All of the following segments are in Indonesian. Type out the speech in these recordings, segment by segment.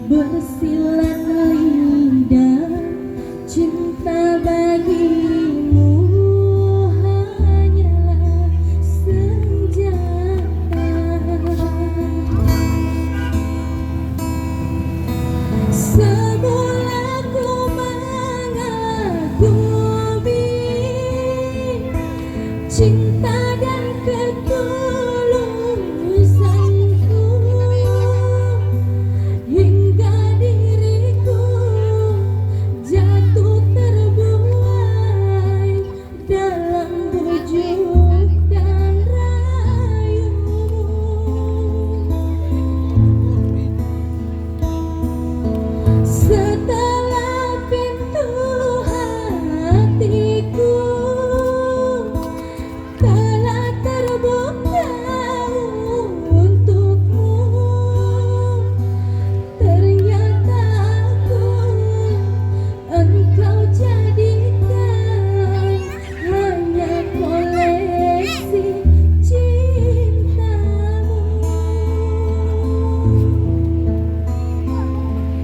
bersilat lidah cinta bagimu hanyalah senjata. Semula ku mengagumi cinta dan ketulusanku, hingga diriku jatuh terbuai dalam bujuk dan rayumu. Setelah pintu hatiku telah terbuka untukmu, ternyata engkau jadikan hanya koleksi cintamu.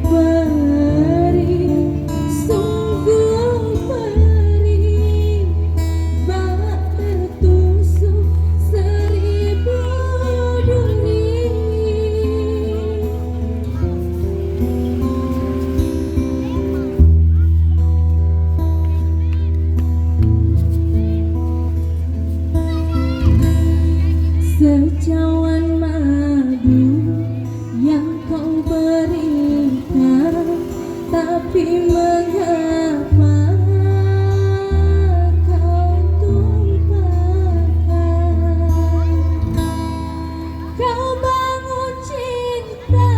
Perih, sungguh perih, bak tertusuk 1000 duri. Secawan madu yang kau berikan, tapi mengapa kau tumpahkan? Kau bangun cinta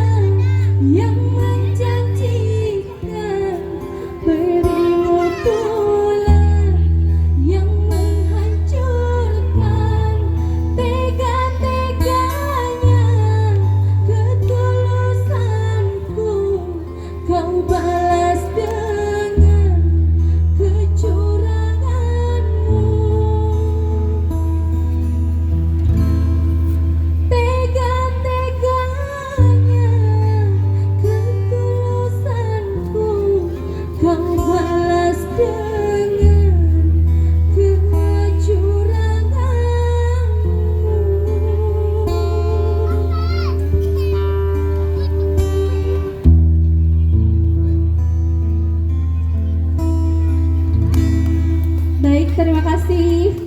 yang menjanjikan, berimu pula yang menghancurkan. Tega-teganya ketulusanku kau balas dengan kecuranganmu. Tega-teganya ketulusanku kau balas dengan kecuranganmu. Baik, terima kasih.